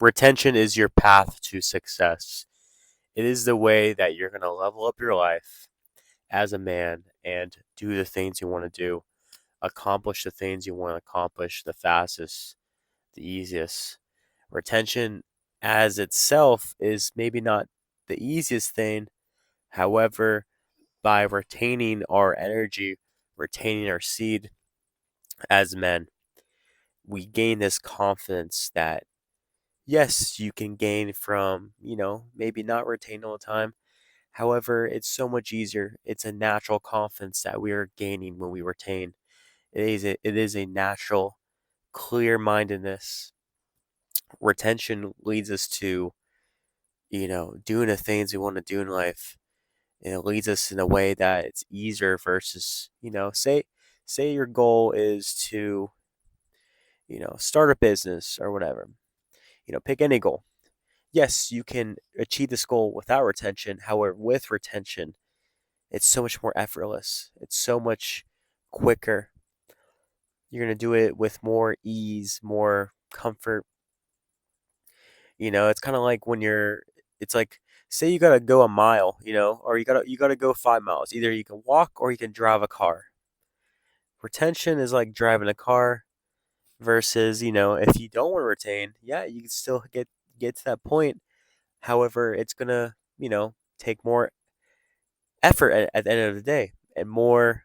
Retention is your path to success. It is the way that you're going to level up your life as a man and do the things you want to do, accomplish the things you want to accomplish the fastest, the easiest. Retention as itself is maybe not the easiest thing. However, by retaining our energy, retaining our seed as men, we gain this confidence that yes, you can gain from, maybe not retain all the time. However, it's so much easier. It's a natural confidence that we are gaining when we retain. It is a natural clear mindedness. Retention leads us to, doing the things we want to do in life. And it leads us in a way that it's easier versus, say your goal is to, start a business or whatever. Pick any goal. Yes, you can achieve this goal without retention. However, with retention, it's so much more effortless. It's so much quicker. You're going to do it with more ease, more comfort. It's kind of like it's like, say you got to go a mile, or you got to go 5 miles. Either you can walk or you can drive a car. Retention is like driving a car versus, if you don't want to retain, yeah, you can still get to that point. However, it's going to, take more effort at the end of the day and more,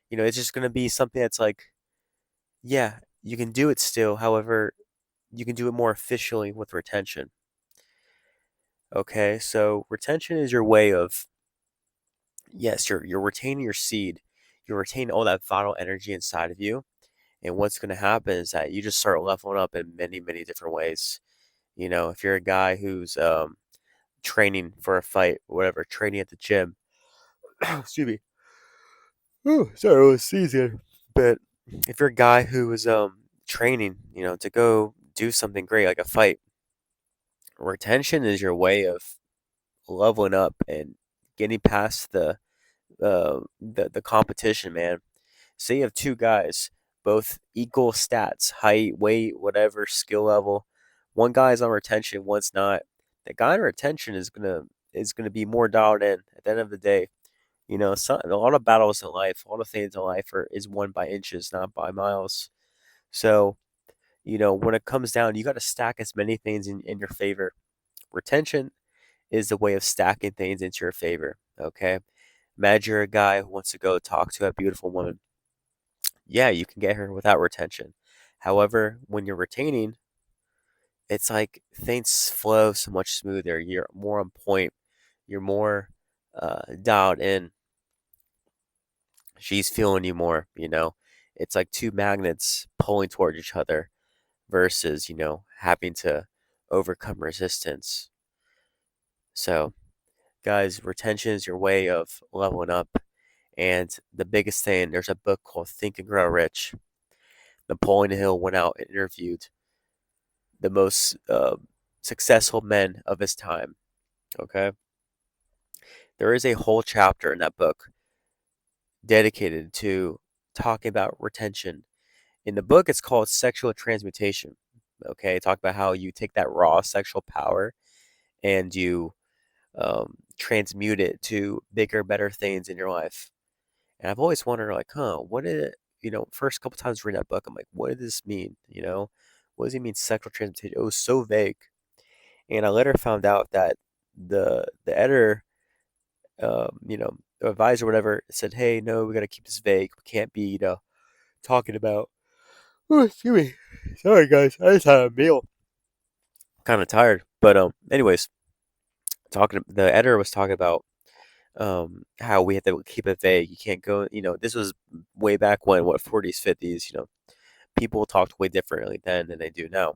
it's just going to be something that's like, yeah, you can do it still. However, you can do it more efficiently with retention. Okay, so retention is your way of, yes, you're retaining your seed. You're retaining all that vital energy inside of you. And what's going to happen is that you just start leveling up in many, many different ways. If you're a guy who's training for a fight, whatever, training at the gym, excuse me. Oh, sorry, I was sneezing. But if you're a guy who is training, to go do something great like a fight, retention is your way of leveling up and getting past the competition, man. Say you have two guys, both equal stats, height, weight, whatever, skill level. One guy's on retention, one's not. The guy on retention is gonna be more dialed in at the end of the day. A lot of battles in life, a lot of things in life is won by inches, not by miles. So, when it comes down, you got to stack as many things in your favor. Retention is the way of stacking things into your favor. Okay. Imagine you're a guy who wants to go talk to a beautiful woman. Yeah, you can get her without retention. However, when you're retaining, it's like things flow so much smoother. You're more on point. You're more dialed in. She's feeling you more. It's like two magnets pulling toward each other versus, having to overcome resistance. So, guys, retention is your way of leveling up. And the biggest thing, there's a book called Think and Grow Rich. Napoleon Hill went out and interviewed the most successful men of his time. Okay. There is a whole chapter in that book dedicated to talking about retention. In the book, it's called Sexual Transmutation. Okay. Talk about how you take that raw sexual power and you transmute it to bigger, better things in your life. And I've always wondered, like, what did it, first couple times reading that book, I'm like, what did this mean? What does he mean sexual transmutation? It was so vague. And I later found out that the editor, the advisor, whatever, said, hey, no, we got to keep this vague. We can't be, talking about. Oh, excuse me. Sorry, guys. I just had a meal. Kind of tired, but anyways, the editor was talking about how we have to keep it vague. You can't go. This was way back when, what, 40s, 50s. People talked way differently then than they do now.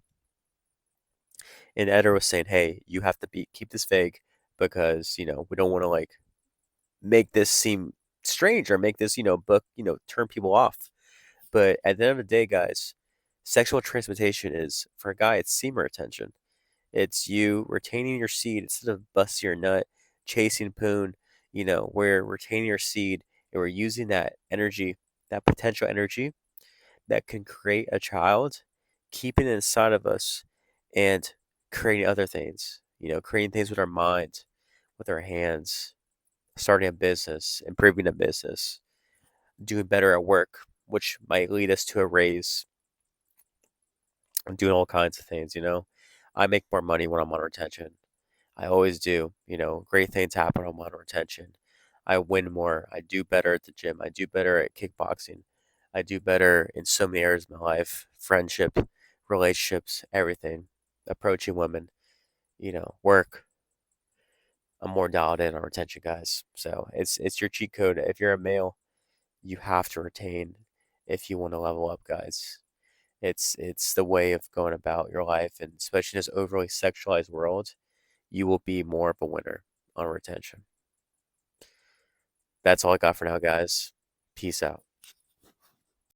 And the editor was saying, hey, you have to keep this vague because we don't want to like make this seem strange or make this book turn people off. But at the end of the day, guys, sexual transmutation is, for a guy, it's semen retention. It's you retaining your seed instead of busting your nut, chasing poon. We're retaining your seed and we're using that energy, that potential energy that can create a child, keeping it inside of us, and creating other things, creating things with our mind, with our hands, starting a business, improving a business, doing better at work, which might lead us to a raise, and doing all kinds of things. I make more money when I'm on retention. I always do. Great things happen when I'm on retention. I win more. I do better at the gym. I do better at kickboxing. I do better in so many areas of my life, friendship, relationships, everything, approaching women, work. I'm more dialed in on retention, guys. So it's your cheat code. If you're a male, you have to retain if you want to level up, guys. It's the way of going about your life, and especially in this overly sexualized world, you will be more of a winner on retention. That's all I got for now, guys. Peace out.